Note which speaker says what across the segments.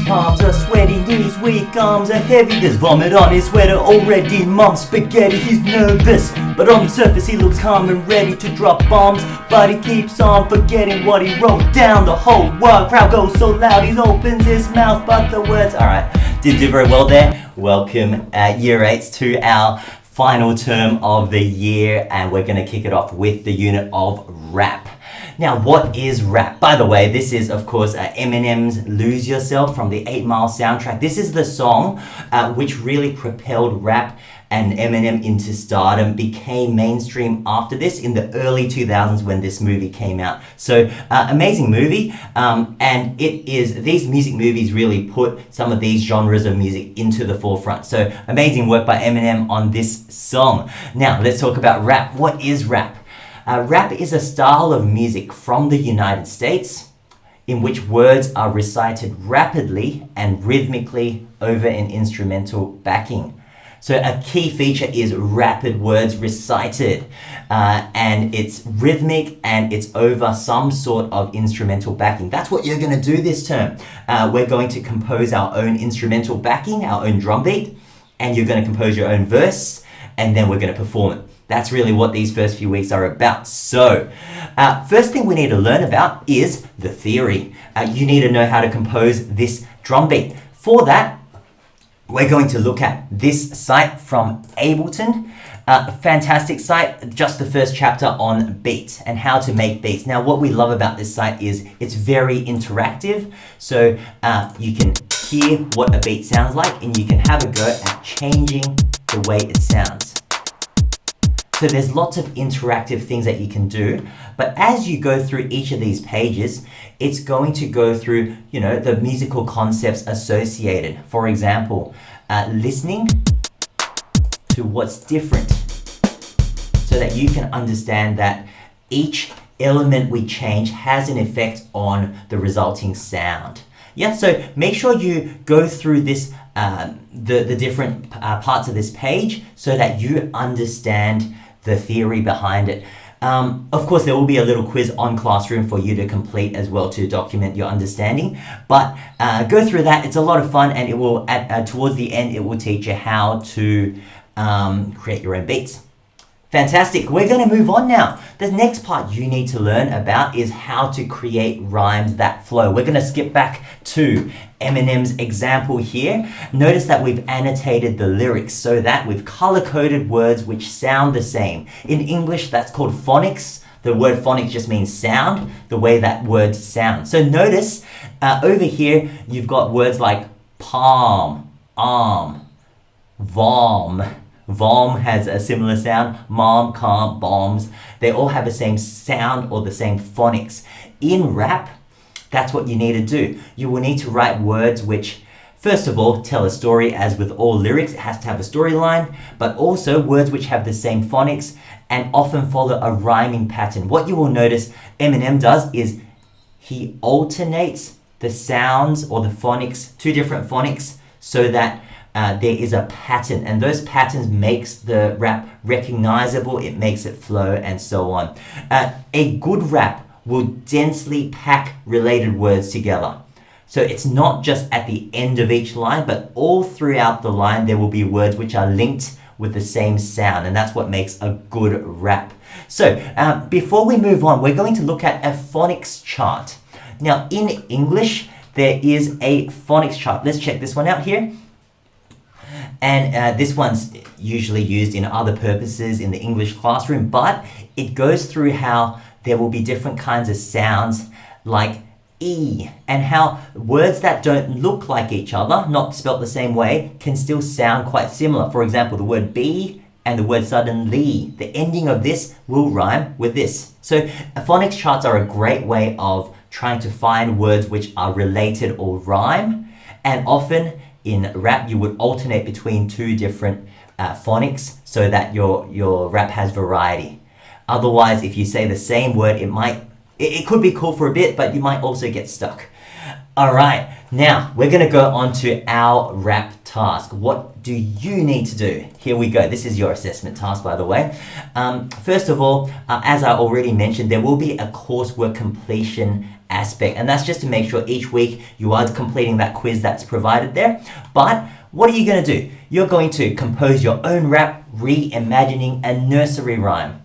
Speaker 1: palms, a sweaty knees, weak arms, a heavy, there's vomit on his sweater already. Mom spaghetti, he's nervous, but on the surface he looks calm and ready to drop bombs. But he keeps on forgetting what he wrote down. The whole crowd goes so loud, he opens his mouth, but the words... Alright, did do very well there. Welcome year 8s to our final term of the year, and we're going to kick it off with the unit of rap. Now, what is rap? By the way, this is, of course, Eminem's Lose Yourself from the 8 Mile soundtrack. This is the song which really propelled rap and Eminem into stardom, became mainstream after this in the early 2000s when this movie came out. So, amazing movie, and these music movies really put some of these genres of music into the forefront. So, amazing work by Eminem on this song. Now, let's talk about rap. What is rap? Rap is a style of music from the United States in which words are recited rapidly and rhythmically over an instrumental backing. So a key feature is rapid words recited, and it's rhythmic and it's over some sort of instrumental backing. That's what you're going to do this term. We're going to compose our own instrumental backing, our own drum beat, and you're going to compose your own verse, and then we're going to perform it. That's really what these first few weeks are about. So, first thing we need to learn about is the theory. You need to know how to compose this drum beat. For that, we're going to look at this site from Ableton. Fantastic site, just the first chapter on beats and how to make beats. Now, what we love about this site is it's very interactive. So you can hear what a beat sounds like and you can have a go at changing the way it sounds. So there's lots of interactive things that you can do, but as you go through each of these pages, it's going to go through, the musical concepts associated. For example, listening to what's different so that you can understand that each element we change has an effect on the resulting sound. Yeah, so make sure you go through this, the different parts of this page so that you understand the theory behind it. Of course, there will be a little quiz on Classroom for you to complete as well to document your understanding. But go through that. It's a lot of fun, and it will, towards the end, it will teach you how to create your own beats. Fantastic. We're going to move on now. The next part you need to learn about is how to create rhymes that flow. We're going to skip back to Eminem's example here. Notice that we've annotated the lyrics so that we've color-coded words which sound the same. In English, that's called phonics. The word phonics just means sound, the way that words sound. So notice over here, you've got words like palm, arm, vom. Vom has a similar sound. Mom, calm, bombs. They all have the same sound or the same phonics. In rap, that's what you need to do. You will need to write words which, first of all, tell a story. As with all lyrics, it has to have a storyline, but also words which have the same phonics and often follow a rhyming pattern. What you will notice Eminem does is he alternates the sounds or the phonics, two different phonics, so that there is a pattern, and those patterns makes the rap recognizable, it makes it flow, and so on. A good rap will densely pack related words together. So it's not just at the end of each line, but all throughout the line there will be words which are linked with the same sound, and that's what makes a good rap. So before we move on, we're going to look at a phonics chart. Now in English, there is a phonics chart. Let's check this one out here. And this one's usually used in other purposes in the English classroom, but it goes through how there will be different kinds of sounds like E, and how words that don't look like each other, not spelt the same way, can still sound quite similar. For example, the word be and the word suddenly. The ending of this will rhyme with this. So phonics charts are a great way of trying to find words which are related or rhyme, and often in rap, you would alternate between two different phonics so that your rap has variety. Otherwise, if you say the same word, it could be cool for a bit, but you might also get stuck. All right, now we're gonna go on to our rap task. What do you need to do? Here we go. This is your assessment task, by the way. First of all, as I already mentioned, there will be a coursework completion aspect, and that's just to make sure each week you are completing that quiz that's provided there. But what are you going to do? You're going to compose your own rap, reimagining a nursery rhyme.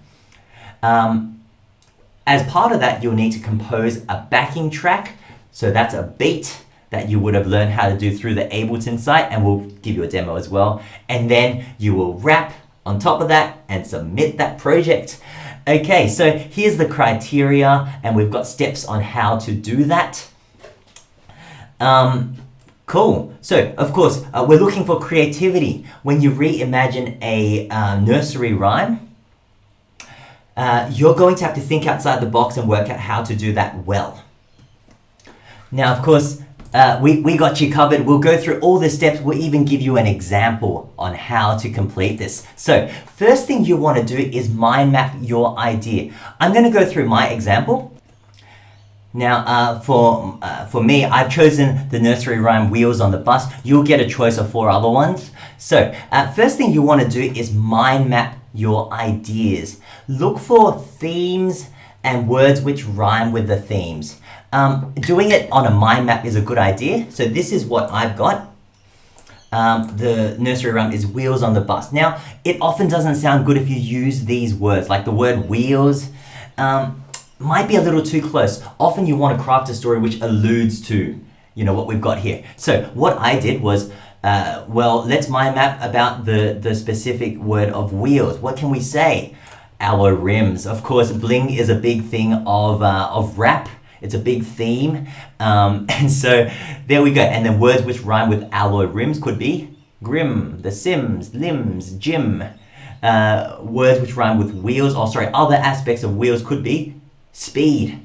Speaker 1: As part of that, you'll need to compose a backing track. So that's a beat that you would have learned how to do through the Ableton site, and we'll give you a demo as well. And then you will rap on top of that and submit that project. Okay, so here's the criteria, and we've got steps on how to do that. Cool. So, of course, we're looking for creativity. When you reimagine a nursery rhyme, you're going to have to think outside the box and work out how to do that well. Now, of course, we got you covered. We'll go through all the steps. We'll even give you an example on how to complete this. So, first thing you want to do is mind map your idea. I'm going to go through my example. Now, for me, I've chosen the nursery rhyme Wheels on the Bus. You'll get a choice of 4 other ones. So, first thing you want to do is mind map your ideas. Look for themes and words which rhyme with the themes. Doing it on a mind map is a good idea. So this is what I've got. The nursery rhyme is Wheels on the Bus. Now, it often doesn't sound good if you use these words, like the word wheels. Might be a little too close. Often you want to craft a story which alludes to, you know, what we've got here. So what I did was, well, let's mind map about the specific word of wheels. What can we say? Alloy rims. Of course, bling is a big thing of rap. It's a big theme. And so there we go. And then words which rhyme with alloy rims could be grim, The Sims, limbs, gym. Words which rhyme with wheels, other aspects of wheels could be speed.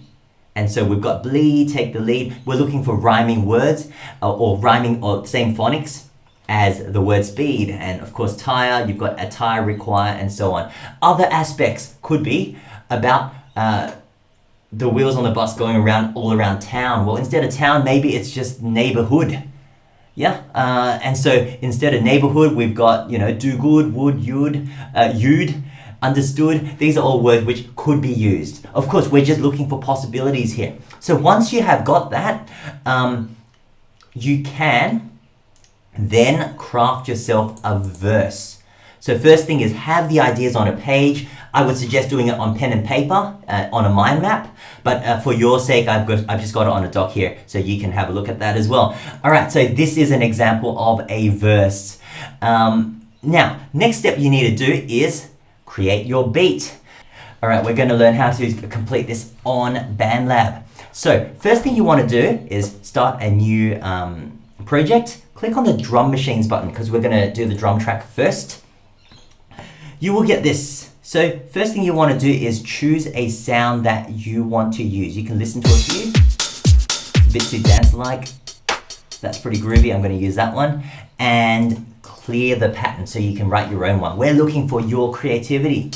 Speaker 1: And so we've got bleed, take the lead. We're looking for rhyming words or rhyming or same phonics as the word speed. And of course, tire, you've got attire, require, and so on. Other aspects could be about the wheels on the bus going around all around town. Well, instead of town, maybe it's just neighborhood. Yeah, and so instead of neighborhood, we've got, you know, do good, would, you'd, understood. These are all words which could be used. Of course, we're just looking for possibilities here. So once you have got that, you can then craft yourself a verse. So first thing is have the ideas on a page. I would suggest doing it on pen and paper on a mind map, but for your sake, I've just got it on a doc here, so you can have a look at that as well. All right, so this is an example of a verse. Now, next step you need to do is create your beat. All right, we're going to learn how to complete this on BandLab. So first thing you want to do is start a new project. Click on the drum machines button because we're going to do the drum track first. You will get this. So first thing you want to do is choose a sound that you want to use. You can listen to a few. It's a bit too dance-like. That's pretty groovy. I'm going to use that one. And clear the pattern so you can write your own one. We're looking for your creativity.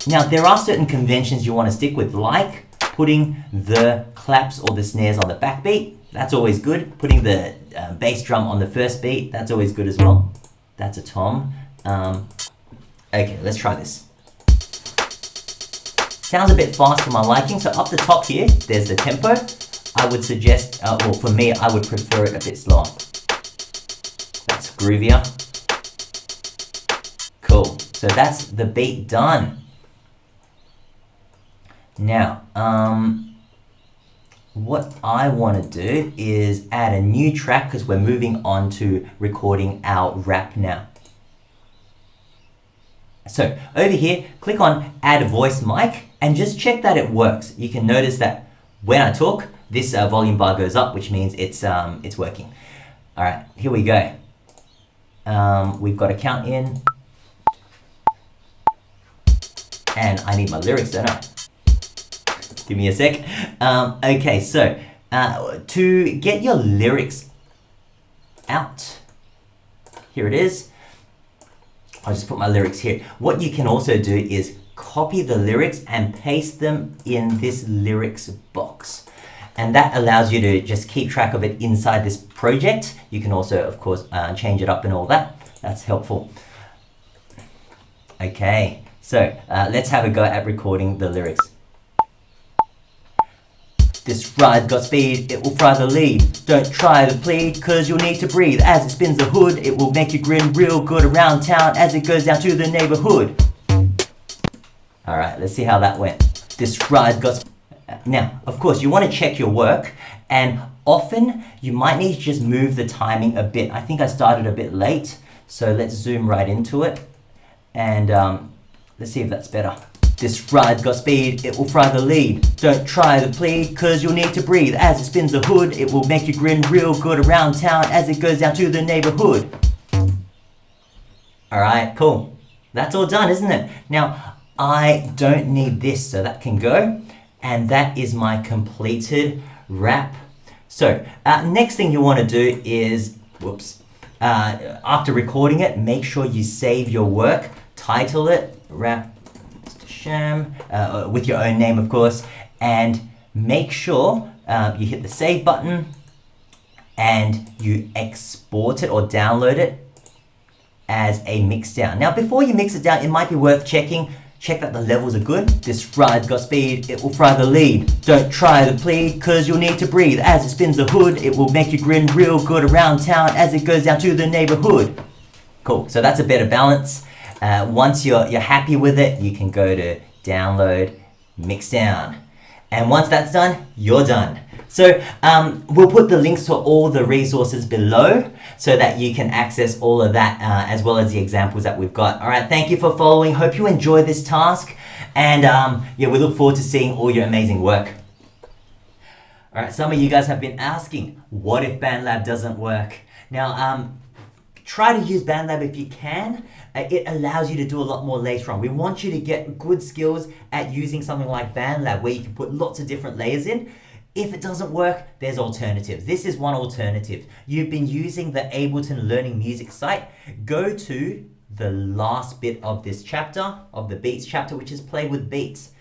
Speaker 1: Now, there are certain conventions you want to stick with, like putting the claps or the snares on the back beat. That's always good. Putting the bass drum on the first beat. That's always good as well. That's a tom. Okay, let's try this. Sounds a bit fast for my liking, so up the top here, there's the tempo. I would suggest, well, for me, I would prefer it a bit slower. That's groovier. Cool, so that's the beat done. Now, what I want to do is add a new track because we're moving on to recording our rap now. So over here, click on add voice mic and just check that it works. You can notice that when I talk, this volume bar goes up, which means it's working. All right, here we go. We've got a count in. And I need my lyrics, don't I? Give me a sec. Okay, so to get your lyrics out, here it is. I'll just put my lyrics here. What you can also do is copy the lyrics and paste them in this lyrics box. And that allows you to just keep track of it inside this project. You can also, of course, change it up and all that. That's helpful. Okay, so let's have a go at recording the lyrics. This ride's got speed, it will fry the lead. Don't try to plead, cause you'll need to breathe. As it spins the hood, it will make you grin real good around town as it goes down to the neighborhood. Alright, let's see how that went. This ride's got Now, of course, you want to check your work, and often you might need to just move the timing a bit. I think I started a bit late, so let's zoom right into it. And let's see if that's better. This ride's got speed, it will fry the lead. Don't try to plead, cause you'll need to breathe. As it spins the hood, it will make you grin real good around town as it goes down to the neighborhood. Alright, cool. That's all done, isn't it? Now, I don't need this, so that can go. And that is my completed rap. So, next thing you want to do is, after recording it, make sure you save your work, title it, rap Sham, with your own name, of course, and make sure you hit the save button and you export it or download it as a mix down. Now, before you mix it down, it might be worth check that the levels are good. This ride's got speed, it will fry the lead. Don't try to plead, cause you'll need to breathe. As it spins the hood, it will make you grin real good around town as it goes down to the neighborhood. Cool, so that's a better balance. Once you're happy with it, you can go to download, mix down. And once that's done, you're done. So we'll put the links to all the resources below so that you can access all of that as well as the examples that we've got. All right, thank you for following. Hope you enjoy this task. And yeah, we look forward to seeing all your amazing work. All right, some of you guys have been asking, what if BandLab doesn't work? Now, try to use BandLab if you can. It allows you to do a lot more later on. We want you to get good skills at using something like BandLab where you can put lots of different layers in. If it doesn't work, there's alternatives. This is one alternative. You've been using the Ableton Learning Music site. Go to the last bit of this chapter, of the beats chapter, which is play with beats.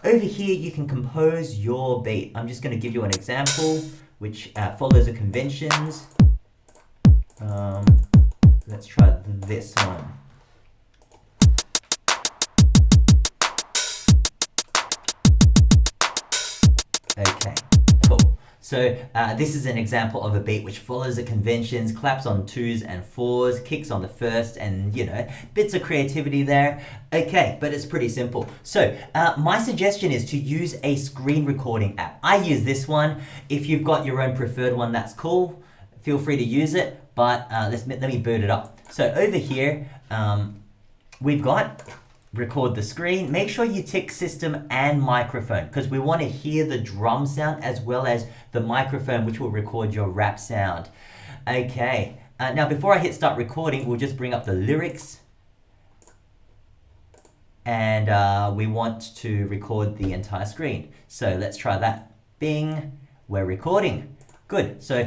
Speaker 1: Over here, you can compose your beat. I'm just going to give you an example, which follows the conventions. Let's try this one. Okay, cool. So this is an example of a beat which follows the conventions, claps on 2s and 4s, kicks on the first, and you know, bits of creativity there. Okay, but it's pretty simple. So my suggestion is to use a screen recording app. I use this one. If you've got your own preferred one, that's cool. Feel free to use it, but let me boot it up. So over here, we've got record the screen. Make sure you tick system and microphone because we want to hear the drum sound as well as the microphone, which will record your rap sound. Okay, now before I hit start recording, we'll just bring up the lyrics. And we want to record the entire screen. So let's try that. Bing, we're recording. Good, so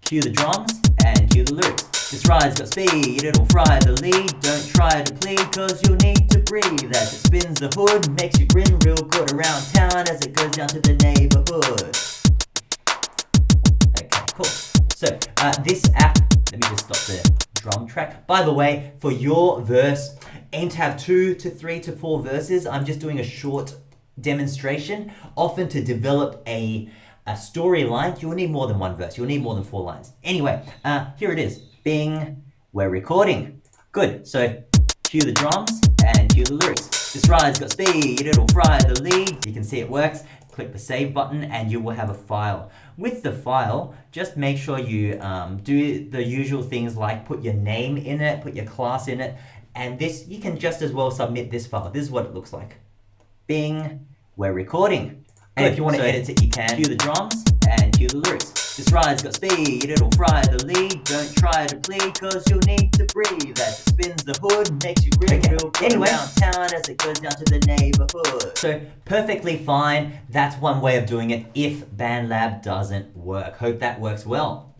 Speaker 1: cue the drums and cue the lyrics. This ride's got speed, it'll fry the lead. Don't try to plead, cause you'll need to breathe. As it spins the hood, makes you grin real good around town as it goes down to the neighborhood. Okay, cool. So this app, let me just stop the drum track. By the way, for your verse, aim to have 2 to 3 to 4 verses. I'm just doing a short demonstration. Often to develop a storyline, you'll need more than 1 verse. You'll need more than 4 lines. Anyway, here it is. Bing, we're recording. Good, so cue the drums and cue the lyrics. This ride's got speed, it'll fry the lead. You can see it works. Click the save button and you will have a file. With the file, just make sure you do the usual things like put your name in it, put your class in it, and this, you can just as well submit this file. This is what it looks like. Bing, we're recording. And if you want to edit it, you can. Cue the drums and cue the lyrics. This ride's got speed, it'll fry the lead. Don't try to plead, cause you'll need to breathe. As it spins the hood, makes you grin real good around town as it goes down to the neighborhood. So perfectly fine. That's one way of doing it if BandLab doesn't work. Hope that works well.